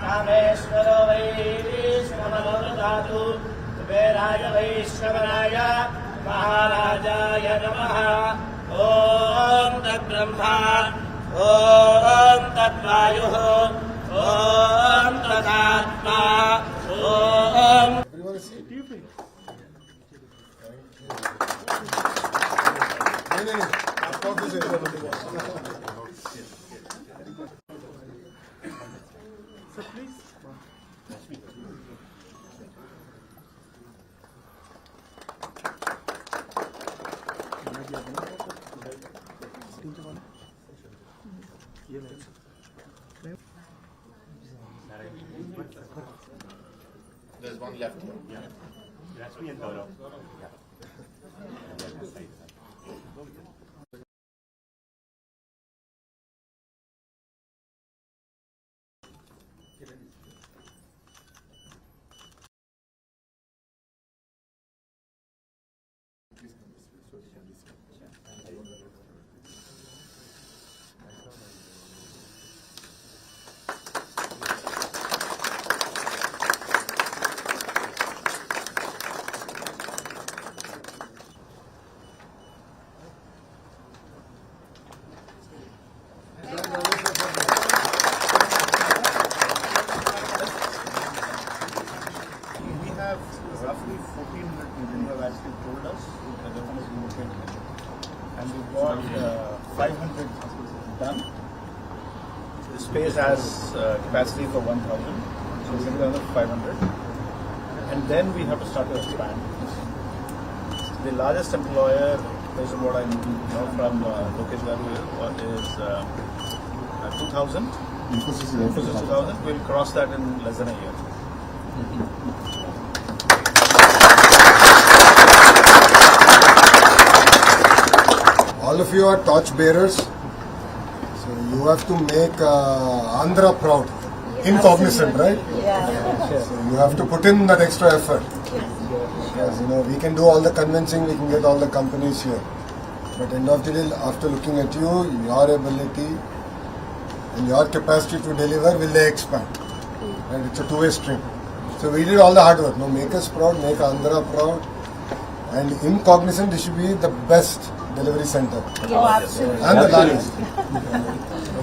रामेश्वरो वैश्वमनोदधातु कुबेराय वैश्वराय महाराजाय नमः। ॐ तद्ब्रह्मा ॐ तद्वायुः ॐ तदात्मा ॐ। There's one left here. Yeah. That's me and Doro. Roughly 1,400 people have actually told us that they want to relocate here. And we've got 500 done. The space has capacity for 1,000, so we're going to another 500. And then we have to start to expand. The largest employer, based on what I know from Lokesh Garu, is 2,000. Infosys 2,000. We'll cross that in less than a year. All of you are torch bearers, so you have to make Andhra proud, incognizant, right? Yeah. So you have to put in that extra effort. Because we can do all the convincing, we can get all the companies here. But end of the day, after looking at you, your ability and your capacity to deliver, will they expand? And it's a two-way stream. So we did all the hard work. Now make us proud, make Andhra proud, and incognizant, this should be the best delivery center. Oh, absolutely. And the largest.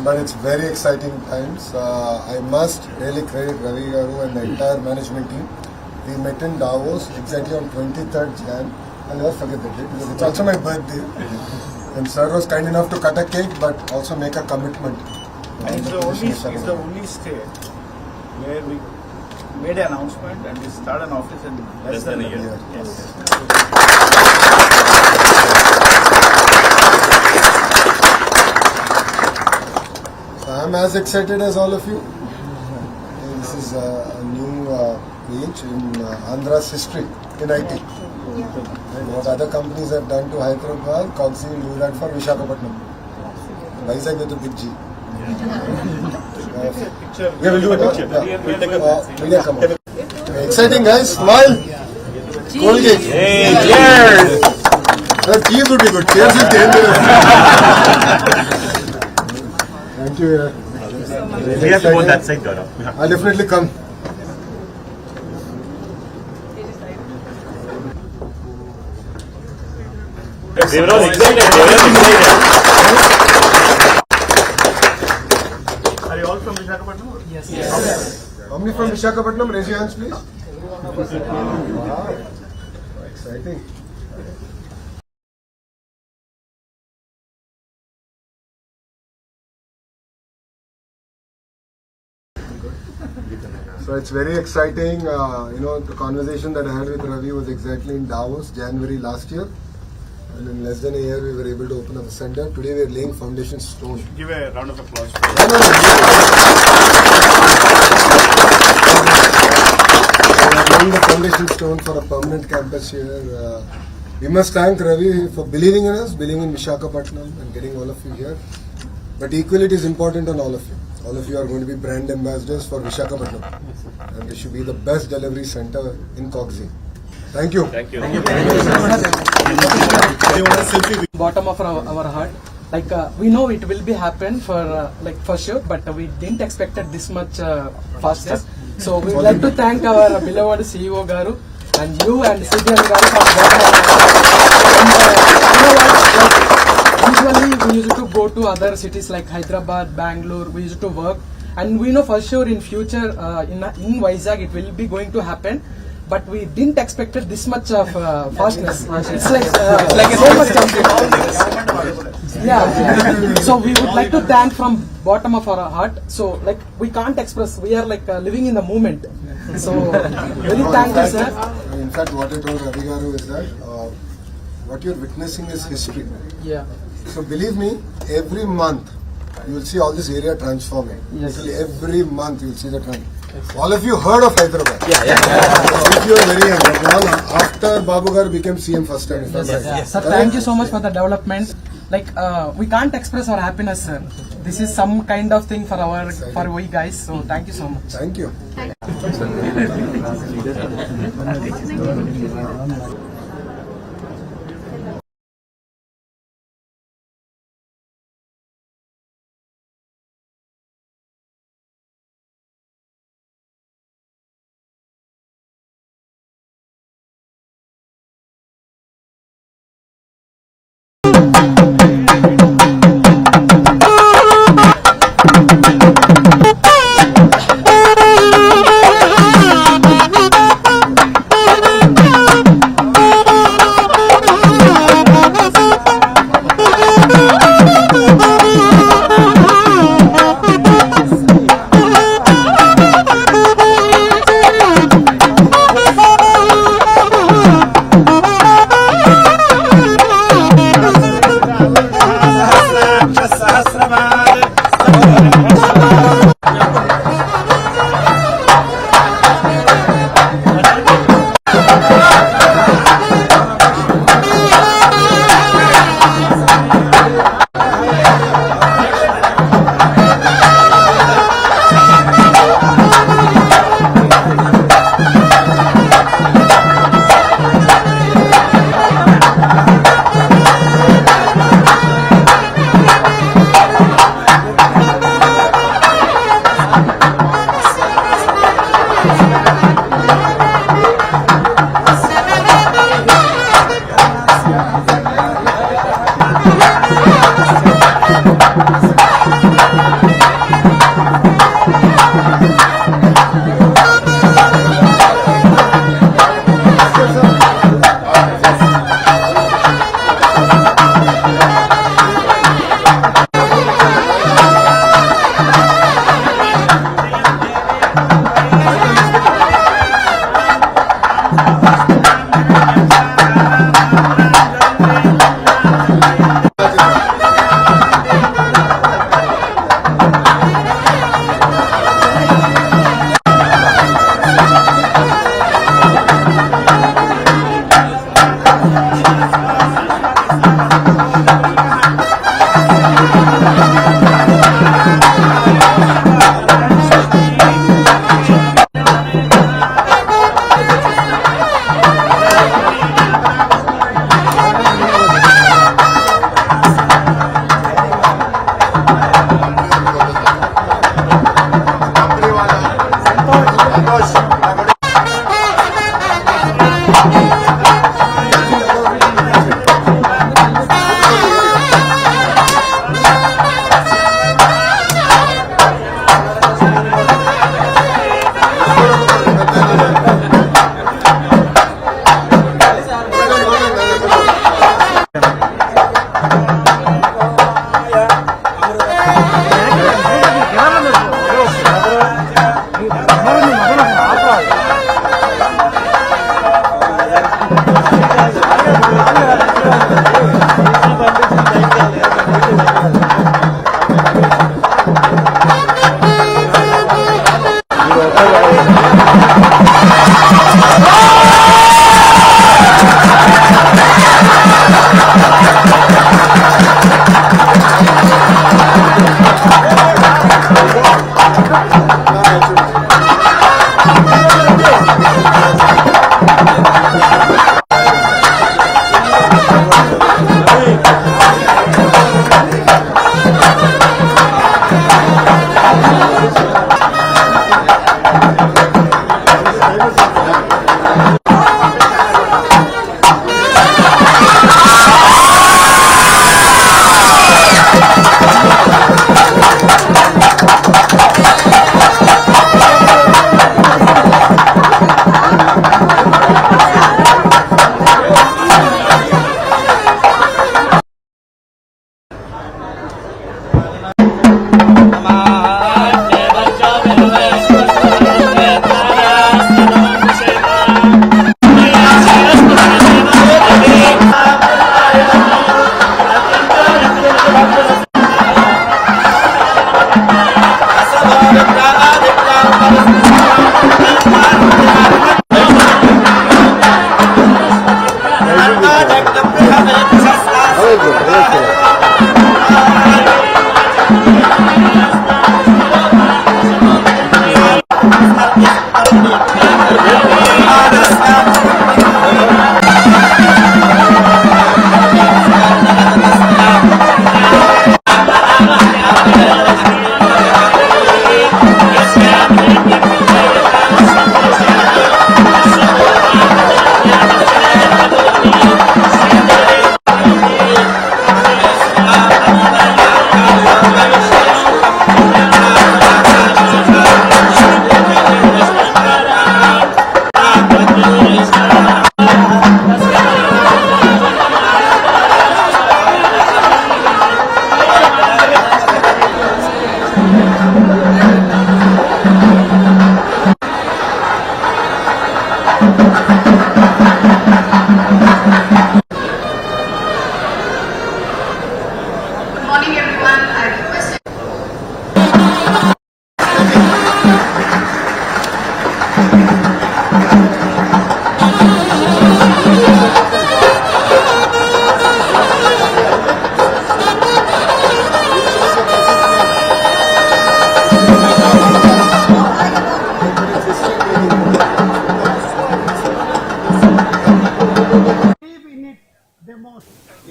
But it's very exciting times. I must really credit Ravi Garu and the entire management team. We met in Davos exactly on 23rd Jan. I'll never forget the date because it's also my birthday. And sir was kind enough to cut a cake but also make a commitment. And it's the only state where we made an announcement and we started an office in less than a year. Yes. So I'm as excited as all of you. This is a new page in Andhra's history in IT. And what other companies have done to Hyderabad, Coxie will do that for Visakhapatnam. Vizag with a big G. Yeah, we'll do a picture. Media come on. Exciting guys, smile. Colgate. Hey, cheers! Cheers would be good. Cheers is dangerous. Thank you. We have to go that side, Doro. I'll definitely come. They were all excited. Are you all from Visakhapatnam? Yes. How many from Visakhapatnam? Raise your hands, please. Wow. Exciting. So it's very exciting. The conversation that I had with Ravi was exactly in Davos, January last year. And in less than a year, we were able to open up a center. Today, we are laying foundation stone. Give a round of applause. We are laying the foundation stone for a permanent campus here. We must thank Ravi for believing in us, believing in Visakhapatnam and getting all of you here. But equally, it is important on all of you. All of you are going to be brand ambassadors for Visakhapatnam. And this should be the best delivery center in Coxie. Thank you. Thank you. Bottom of our heart, like we know it will be happen for sure, but we didn't expect it this much fastness. So we would like to thank our beloved CEO Garu and you and CDM Garu for usually we used to go to other cities like Hyderabad, Bangalore. We used to work, and we know for sure in future in Vizag it will be going to happen. But we didn't expect it this much of fastness. It's like so much something. Yeah. So we would like to thank from bottom of our heart. So like we can't express. We are like living in the moment. So very thank you, sir. In fact, what I told Ravi Garu is that what you're witnessing is history. Yeah. So believe me, every month you will see all this area transforming. Yes. Literally every month you will see the trend. All of you heard of Hyderabad? If you are very young, but now after Babu Garu became CM first time. Sir, thank you so much for the development. Like we can't express our happiness, sir. This is some kind of thing for we guys. So thank you so much. Thank you.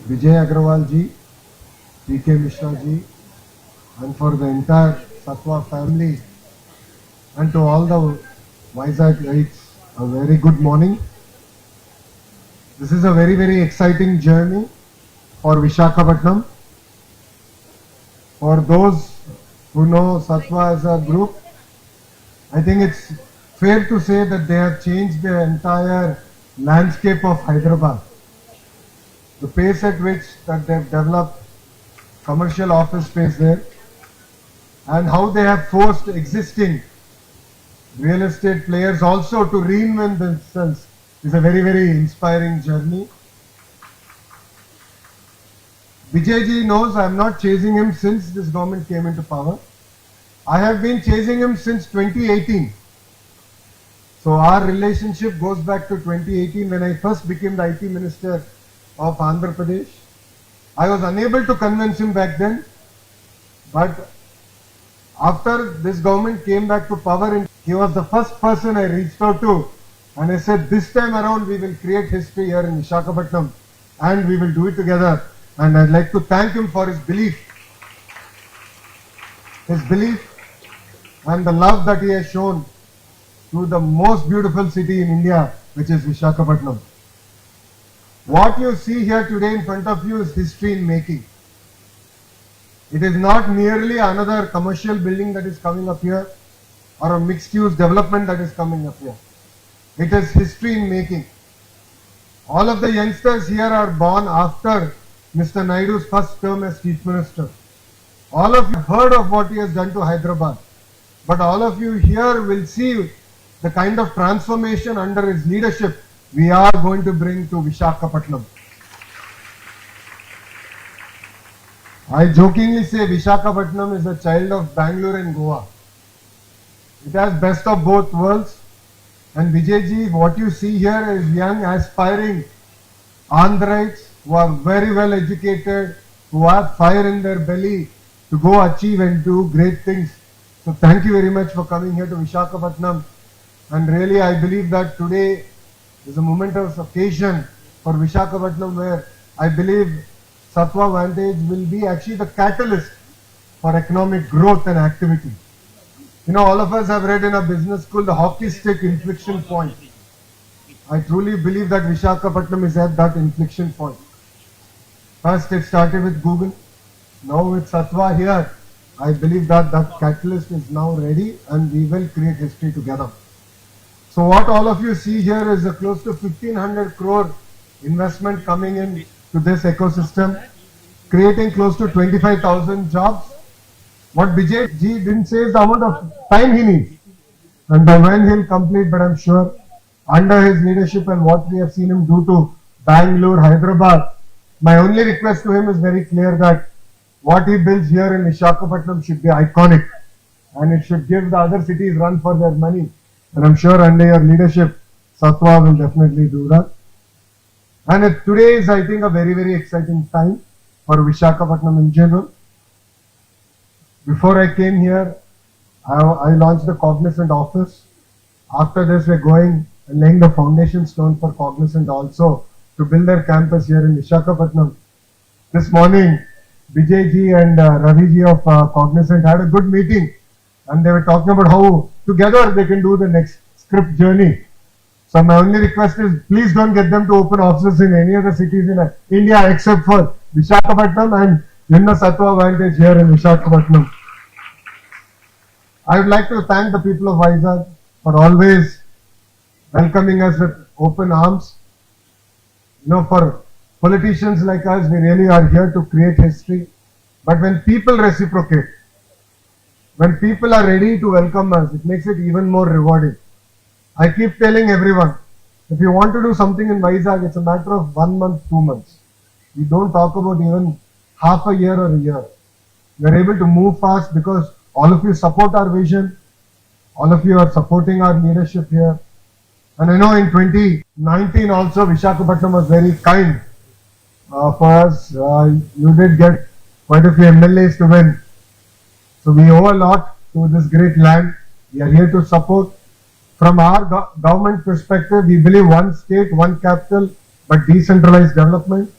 Vijay Agrawal ji, PK Mishra ji, and for the entire Satwa family, and to all the YSRites, a very good morning. This is a very, very exciting journey for Visakhapatnam. For those who know Satwa as a group, I think it's fair to say that they have changed the entire landscape of Hyderabad. The pace at which that they've developed commercial office space there, and how they have forced existing real estate players also to reinvent themselves is a very, very inspiring journey. Vijayji knows I am not chasing him since this government came into power. I have been chasing him since 2018. So our relationship goes back to 2018 when I first became the IT Minister of Andhra Pradesh. I was unable to convince him back then, but after this government came back to power, he was the first person I reached out to, and I said, this time around we will create history here in Visakhapatnam and we will do it together. And I'd like to thank him for his belief and the love that he has shown to the most beautiful city in India, which is Visakhapatnam. What you see here today in front of you is history in making. It is not merely another commercial building that is coming up here or a mixed-use development that is coming up here. It is history in making. All of the youngsters here are born after Mr. Naidu's first term as Chief Minister. All of you have heard of what he has done to Hyderabad, but all of you here will see the kind of transformation under his leadership we are going to bring to Visakhapatnam. I jokingly say Visakhapatnam is a child of Bangalore and Goa. It has best of both worlds. And Vijayji, what you see here is young, aspiring Andhrites who are very well educated, who have fire in their belly to go achieve and do great things. So thank you very much for coming here to Visakhapatnam. And really, I believe that today is a momentous occasion for Visakhapatnam, where I believe Satwa Vantage will be actually the catalyst for economic growth and activity. You know, all of us have read in a business school the hockey stick inflection point. I truly believe that Visakhapatnam is at that inflection point. First it started with Google, now with Satwa here. I believe that that catalyst is now ready and we will create history together. So what all of you see here is a close to 1500 crore investment coming in to this ecosystem, creating close to 25,000 jobs. What Bijay ji didn't say is the amount of time he needs and by when he'll complete, but I'm sure under his leadership and what we have seen him do to Bangalore, Hyderabad, my only request to him is very clear that what he builds here in Visakhapatnam should be iconic and it should give the other cities run for their money. And I'm sure under your leadership, Satwa will definitely do that. And today is, I think, a very, very exciting time for Visakhapatnam in general. Before I came here, I launched the Cognizant office. After this, we're going and laying the foundation stone for Cognizant also to build their campus here in Visakhapatnam. This morning, Bijay ji and Ravi ji of Cognizant had a good meeting and they were talking about how together they can do the next script journey. So my only request is please don't get them to open offices in any other cities in India except for Visakhapatnam and Yunna Satwa Vantage here in Visakhapatnam. I would like to thank the people of YSR for always welcoming us with open arms. You know, for politicians like us, we really are here to create history. But when people reciprocate, when people are ready to welcome us, it makes it even more rewarding. I keep telling everyone, if you want to do something in Vizag, it's a matter of 1 month, 2 months. We don't talk about even half a year or a year. We are able to move fast because all of you support our vision. All of you are supporting our leadership here. And I know in 2019 also Visakhapatnam was very kind for us. You did get quite a few MLAs to win. So we owe a lot to this great land. We are here to support. From our government perspective, we believe one state, one capital, but decentralized development.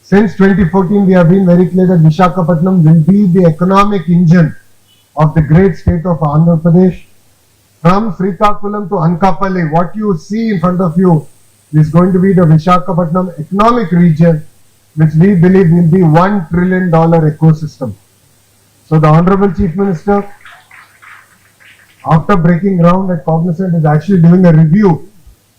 Since 2014, we have been very clear that Visakhapatnam will be the economic engine of the great state of Andhra Pradesh. From Srikakulam to Ankappally, what you see in front of you is going to be the Visakhapatnam economic region, which we believe will be $1 trillion ecosystem. So the Honorable Chief Minister, after breaking ground at Cognizant, is actually doing a review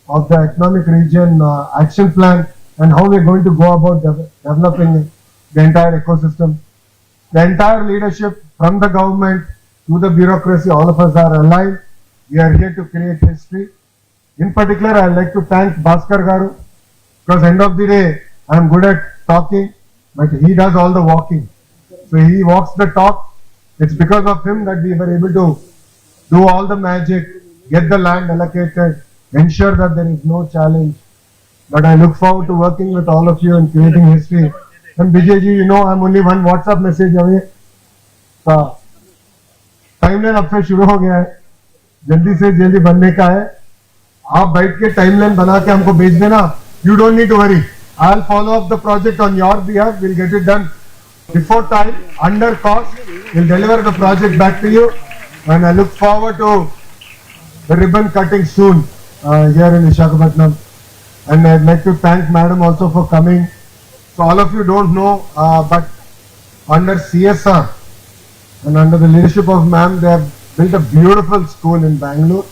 of the economic region action plan and how we're going to go about developing the entire ecosystem. The entire leadership from the government to the bureaucracy, all of us are aligned. We are here to create history. In particular, I would like to thank Bhaskar Garu because end of the day, I am good at talking, but he does all the walking. So he walks the talk. It's because of him that we were able to do all the magic, get the land allocated, ensure that there is no challenge. But I look forward to working with all of you and creating history. And Bijay ji, you know, I'm only one WhatsApp message away. So, timeline अब से शुरू हो गया है, जल्दी से जल्दी बनने का है. आप बैठ के timeline बना के हमको भेज देना. You don't need to worry. I'll follow up the project on your behalf. We'll get it done before time, under cost. We'll deliver the project back to you. And I look forward to the ribbon cutting soon here in Visakhapatnam. And I'd like to thank Madam also for coming. So all of you don't know, but under CSR and under the leadership of Ma'am, they have built a beautiful school in Bangalore.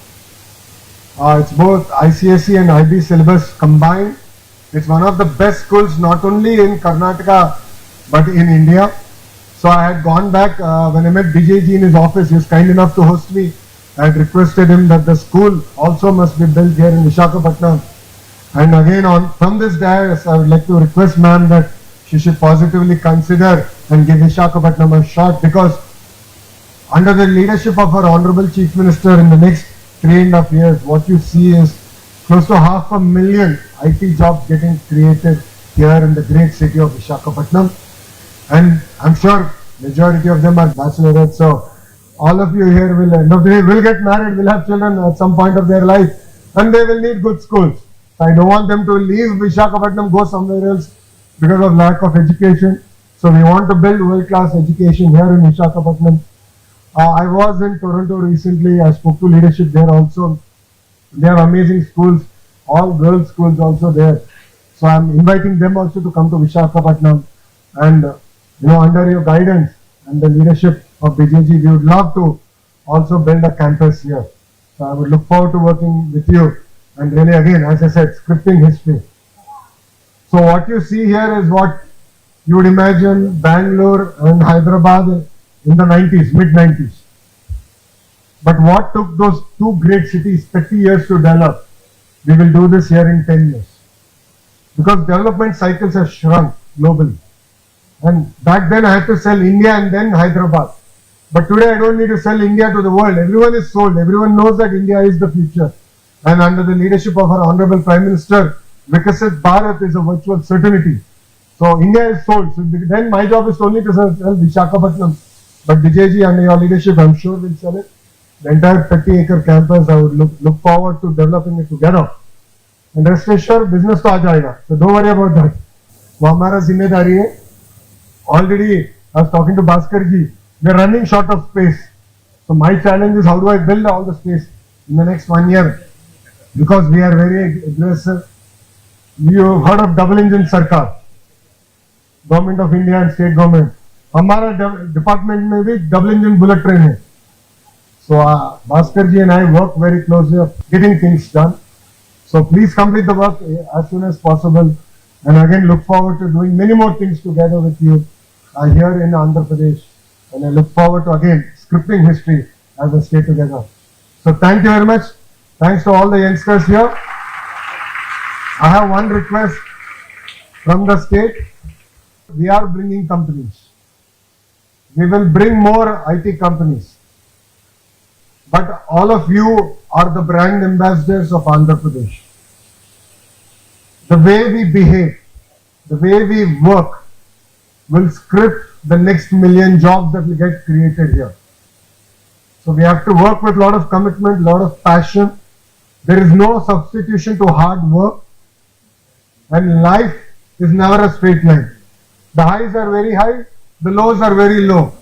It's both ICSE and IB syllabus combined. It's one of the best schools not only in Karnataka but in India. So I had gone back when I met Bijay ji in his office. He was kind enough to host me. I had requested him that the school also must be built here in Visakhapatnam. And again, from this dais, I would like to request ma'am that she should positively consider and give Visakhapatnam a shot, because under the leadership of our Honorable Chief Minister in the next 3.5 years, what you see is close to 500,000 IT jobs getting created here in the great city of Visakhapatnam. And I'm sure majority of them are bachelorettes. So all of you here will end of the day will get married, will have children at some point of their life, and they will need good schools. So I don't want them to leave Visakhapatnam, go somewhere else because of lack of education. So we want to build world-class education here in Visakhapatnam. I was in Toronto recently. I spoke to leadership there also. They have amazing schools, all girls schools also there. So I'm inviting them also to come to Visakhapatnam, and under your guidance and the leadership of BJG, we would love to also build a campus here. So I would look forward to working with you, and really again, as I said, scripting history. So what you see here is what you would imagine Bangalore and Hyderabad in the 90s, mid-90s. But what took those two great cities 30 years to develop, we will do this here in 10 years. Because development cycles have shrunk globally. And back then I had to sell India and then Hyderabad. But today I don't need to sell India to the world. Everyone is sold. Everyone knows that India is the future. And under the leadership of our Honorable Prime Minister, Vikasit Bharat is a virtual certainty. So India is sold. So then my job is only to sell Visakhapatnam. But Vijayji, under your leadership, I'm sure will sell it. The entire 30-acre campus, I would look forward to developing it together. And rest assured, business to aa jayega. So don't worry about that. वो हमारा जिम्मेदारी है. Already, I was talking to Bhaskar ji. We are running short of space. So my challenge is how do I build all the space in the next 1 year? Because we are very aggressive. You have heard of double engine Sarkar, Government of India and state government. हमारा department में भी double engine bullet train है. So Bhaskar ji and I work very closely of getting things done. So please complete the work as soon as possible. And again, look forward to doing many more things together with you here in Andhra Pradesh. And I look forward to again scripting history as a stay together. So thank you very much. Thanks to all the youngsters here. I have one request from the state. We are bringing companies. We will bring more IT companies. But all of you are the brand ambassadors of Andhra Pradesh. The way we behave, the way we work will script the next million jobs that will get created here. So we have to work with a lot of commitment, a lot of passion. There is no substitution to hard work. And life is never a straight line. The highs are very high, the lows are very low.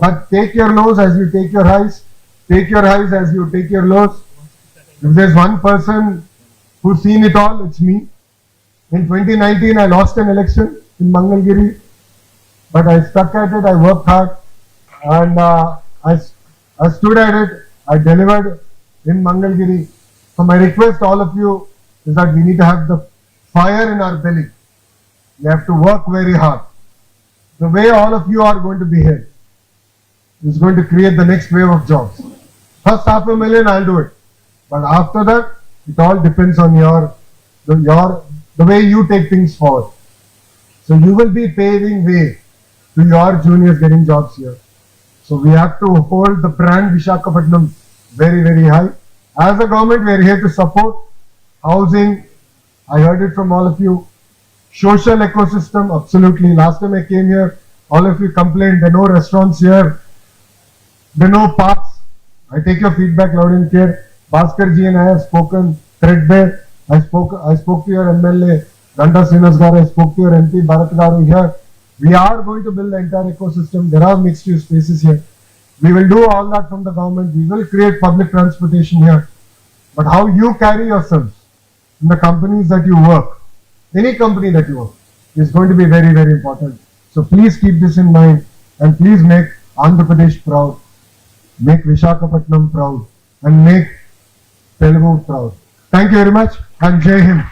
But take your lows as you take your highs. Take your highs as you take your lows. If there's one person who's seen it all, it's me. In 2019, I lost an election in Mangalgiri, but I stuck at it, I worked hard, and I stood at it, I delivered in Mangalgiri. So my request to all of you is that we need to have the fire in our belly. We have to work very hard. The way all of you are going to behave is going to create the next wave of jobs. First 500,000, I'll do it. But after that, it all depends on the way you take things forward. So you will be paving way to your juniors getting jobs here. So we have to hold the brand Visakhapatnam very, very high. As a government, we are here to support housing. I heard it from all of you. Social ecosystem, absolutely. Last time I came here, all of you complained there are no restaurants here. There are no parks. I take your feedback loud and clear. Bhaskar ji and I have spoken threadbare. I spoke to your MLA, Ganda Sinasgar. I spoke to your MP, Bharat Garu here. We are going to build the entire ecosystem. There are mixed use spaces here. We will do all that from the government. We will create public transportation here. But how you carry yourselves in the companies that you work, any company that you work, is going to be very, very important. So please keep this in mind and please make Andhra Pradesh proud, make Visakhapatnam proud, and make Telugu proud. Thank you very much and Jai Hind.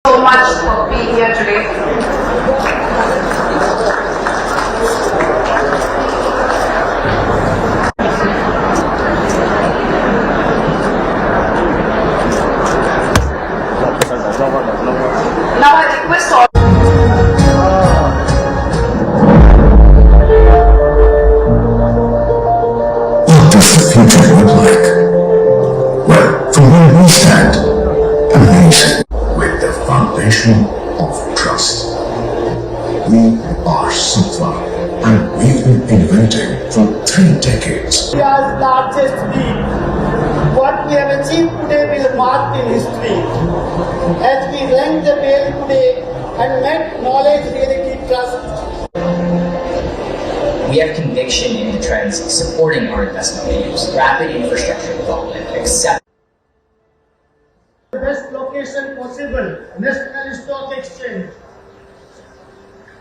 So much for being here today. Now I request all future look like? Well, from where we stand, amazing. With the foundation of trust. We are Sattva, and we've been innovating for 3 decades. India's largest league. What we have achieved today will mark in history. As we rang the bell today and met knowledge, reality, trust. We have conviction in the trends supporting our investment aims, rapid infrastructure development, accept. The best location possible, National Stock Exchange.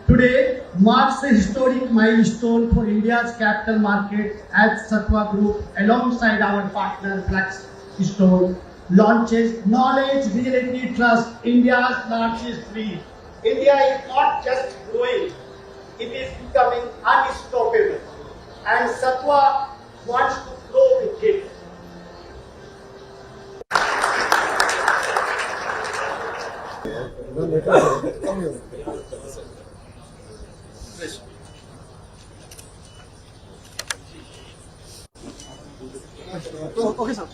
Today marks a historic milestone for India's capital market as Sattva Group, alongside our partner Blackstone, launches Knowledge, Reality, Trust, India's largest REIT. India is not just growing, it is becoming unstoppable, and Sattva wants to grow with it. Okay, sir.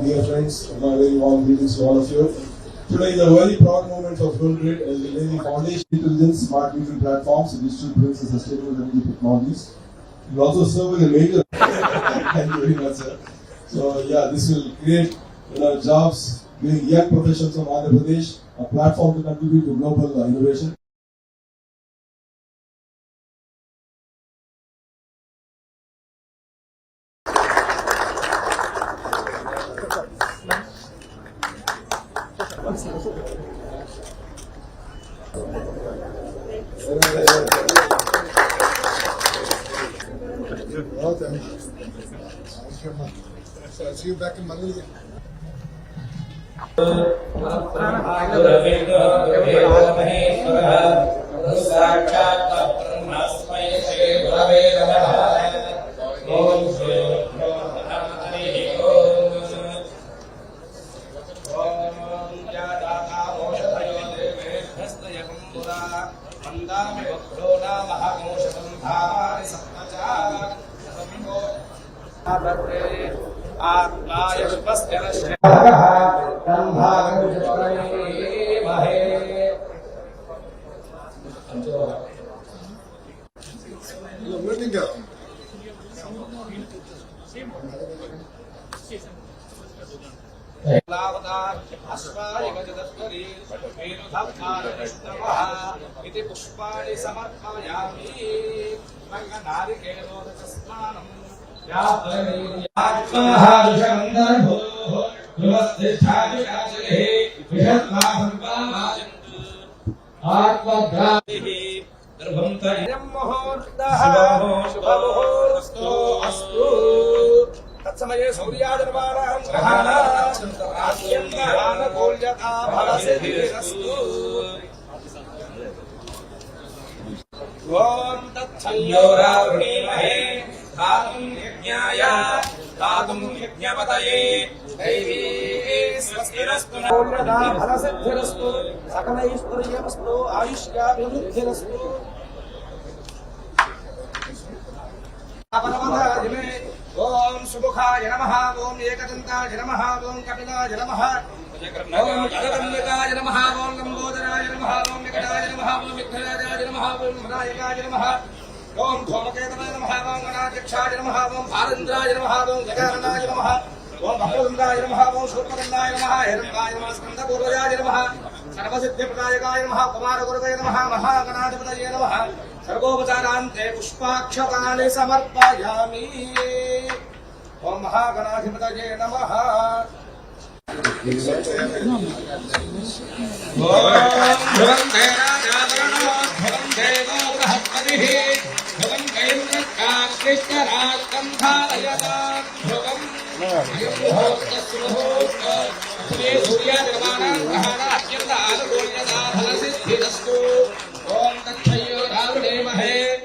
Dear friends, my very warm greetings to all of you. Today is a very proud moment for Full Grid as we lay the foundation intelligence smart metering platforms and digital twins and sustainable energy technologies. We also serve as a major. Thank you very much, sir. So yeah, this will create jobs, bring young professionals from Andhra Pradesh, a platform to contribute to global innovation. So I'll see you back in Mangalore. पुष्पाणि समर्पयामि मंगनारिकेलोदस्नानम् तत्समये सौर्यादर्वाणां ग्रहाणानुकूल्यता फलसिद्धिरस्तु। ॐ तत्संयोरावृणीमहे दातुं यज्ञाय दातुं यज्ञपतये दैवी स्वस्तिरस्तु नूल्यता फलसिद्धिरस्तु सकलैश्वर्यमस्तु आयुष्याभिवृद्धिरस्तु। ओम सुमुखाय नमः, ओम एकदन्ताय नमः, ओम कपिलाय नमः, ओम जगदम्बिकाय नमः, ओम लंबोदराय नमः, ओम विकटाय नमः, ओम विघ्नराजाय नमः, ओम विनायकाय नमः, ओम धूमकेतनाय नमः, ओम गणाध्यक्षाय नमः, ओम भालेन्द्राय नमः, ओम गजाननाय नमः, ओम भक्तवृन्दाय नमः, ओम शूर्पकर्णाय नमः, हिरण्यकाय नमः, स्कन्दपूर्वजाय नमः, सर्वसिद्धिप्रदायकाय नमः, कुमारगुरुवे नमः, महागणाधिपतये नमः। सर्वोपचारान्ते पुष्पाक्षतानि समर्पयामि। ओम महागणाधिपतये नमः। ओम ध्रुवन्ते राजावरणो ध्रुवं देवो बृहस्पतिः ध्रुवं कैन्द्रकाकृष्णराष्ट्रं धारयतां ध्रुवम् सूर्यादिर्माणां ग्रहाणां अत्यन्त आनुकूल्यता फलसिद्धिः सिद्धिरस्तु ओम तत्सवितुर्वरेण्यं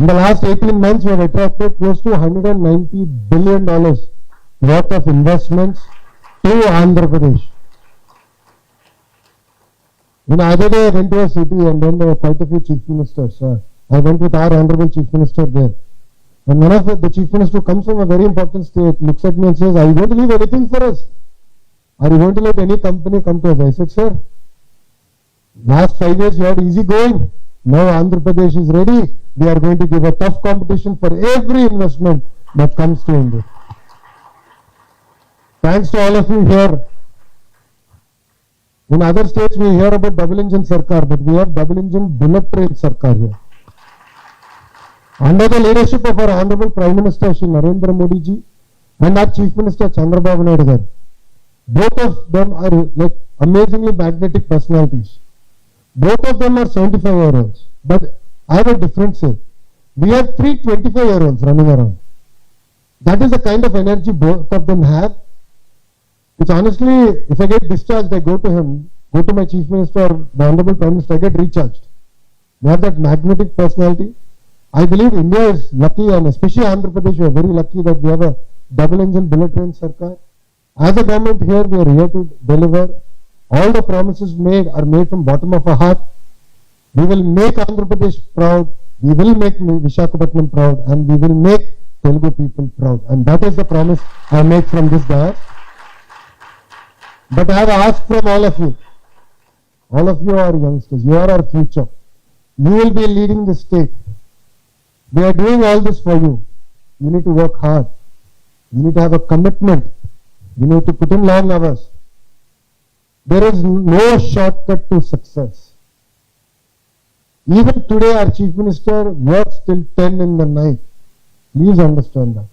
In the last 18 months, we have attracted close to $190 billion worth of investments to Andhra Pradesh. You know, other day I went to a city and then there were quite a few chief ministers. I went with our honorable chief minister there. And one of the chief minister who comes from a very important state looks at me and says, "Are you going to leave anything for us? Are you going to let any company come to us?" I said, "Sir, last 5 years you had easy going. Now Andhra Pradesh is ready. We are going to give a tough competition for every investment that comes to India." Thanks to all of you here. In other states we hear about double engine Sarkar, but we have double engine bullet train Sarkar here. Under the leadership of our Honorable Prime Minister Shri Narendra Modi ji and our Chief Minister Chandrababu Naidu garu, both of them are like amazingly magnetic personalities. Both of them are 75-year-olds, but I have a different say. We have 3 25-year-olds running around. That is the kind of energy both of them have, which honestly, if I get discharged, I go to him, go to my Chief Minister or the Honorable Prime Minister, I get recharged. They have that magnetic personality. I believe India is lucky, and especially Andhra Pradesh, we are very lucky that we have a double engine bullet train Sarkar. As a government here, we are here to deliver. All the promises made are made from bottom of our heart. We will make Andhra Pradesh proud. We will make Visakhapatnam proud, and we will make Telugu people proud. And that is the promise I make from this dais. But I have asked from all of you. All of you are youngsters. You are our future. You will be leading the state. We are doing all this for you. You need to work hard. You need to have a commitment. You need to put in long hours. There is no shortcut to success. Even today our Chief Minister works till 10 in the night. Please understand that.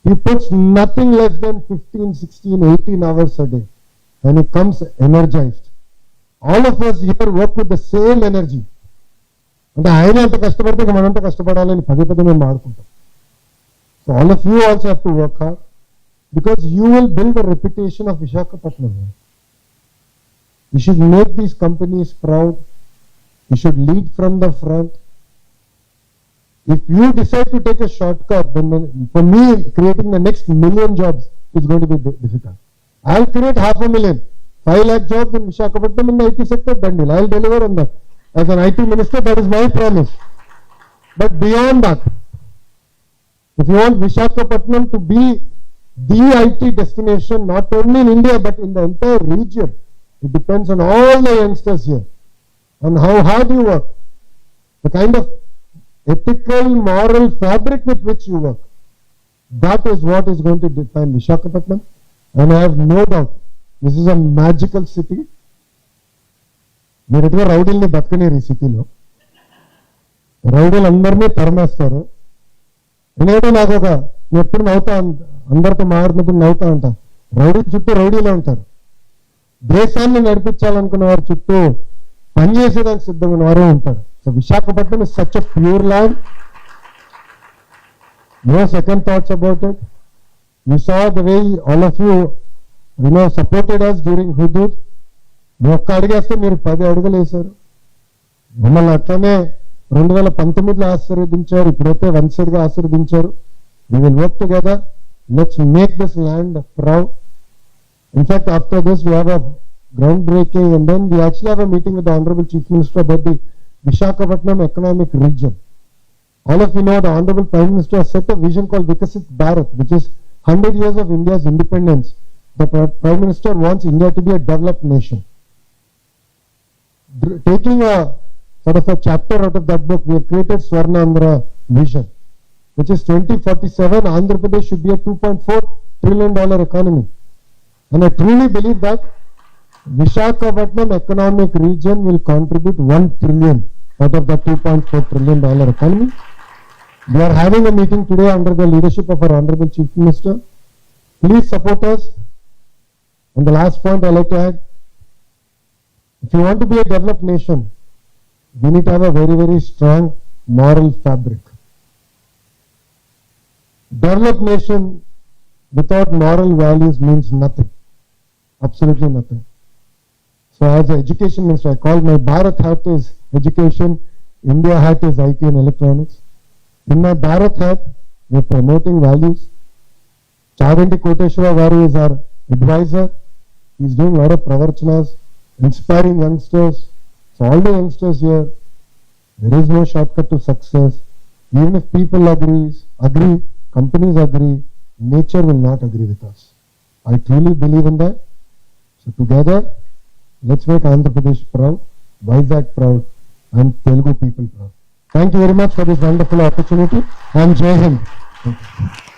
He puts nothing less than 15, 16, 18 hours a day. And he comes energized. All of us here work with the same energy. అంటే ఆయన ఎంత కష్టపడితే మనంతా కష్టపడాలని పదే పదే మేము ఆడుకుంటాం. So all of you also have to work hard, because you will build a reputation of Visakhapatnam. You should make these companies proud. You should lead from the front. If you decide to take a shortcut, then for me, creating the next 1 million jobs is going to be difficult. I'll create 500,000, 5 lakh jobs in Visakhapatnam in the IT sector, done deal. I'll deliver on that. As an IT minister, that is my promise. But beyond that, if you want Visakhapatnam to be the IT destination, not only in India, but in the entire region, it depends on all the youngsters here, on how hard you work, the kind of ethical, moral fabric with which you work. That is what is going to define Visakhapatnam. And I have no doubt, this is a magical city. మీరు ఎటుగా రౌడీల్ని బతకనేరు ఈ సిటీలో. రౌడీలు అందరినీ తరమేస్తారు. నేనేదో నాకు నేను ఎప్పుడు నవ్వుతా, అందరితో మాట్లాడినప్పుడు నవ్వుతా ఉంటా. రౌడీల చుట్టూ రౌడీలే ఉంటారు. దేశాన్ని నడిపించాలనుకున్న వారి చుట్టూ పనిచేసేదానికి సిద్ధమైన వారే ఉంటారు. So Visakhapatnam is such a pure land. No second thoughts about it. You saw the way all of you supported us during Hudud. మీరు ఒక్క అడిగేస్తే మీరు 10 అడుగులు వేశారు. మమ్మల్ని అట్లనే 2019లో ఆశీర్వదించారు. ఇప్పుడైతే వన్ సైడ్గా ఆశీర్వదించారు. We will work together. Let's make this land proud. In fact, after this we have a groundbreaking, and then we actually have a meeting with the Honorable Chief Minister about the Visakhapatnam economic region. All of you know the Honorable Prime Minister has set a vision called Vikasit Bharat, which is 100 years of India's independence, the Prime Minister wants India to be a developed nation. Taking a sort of a chapter out of that book, we have created Swarnandhra vision, which is 2047, Andhra Pradesh should be a $2.4 trillion economy. And I truly believe that Visakhapatnam economic region will contribute 1 trillion out of the $2.4 trillion economy. We are having a meeting today under the leadership of our Honorable Chief Minister. Please support us. And the last point I like to add, if you want to be a developed nation, we need to have a very, very strong moral fabric. Developed nation without moral values means nothing. Absolutely nothing. So as an education minister, I call my Bharat hat is education, India hat is IT and electronics. In my Bharat hat, we are promoting values. Chaganti Koteshwara Garu is our advisor. He is doing a lot of pravarchanas, inspiring youngsters. So all the youngsters here, there is no shortcut to success. Even if people agree, companies agree, nature will not agree with us. I truly believe in that. So together, let's make Andhra Pradesh proud, YSRCP proud, and Telugu people proud. Thank you very much for this wonderful opportunity, and Jai Hind. Thank you.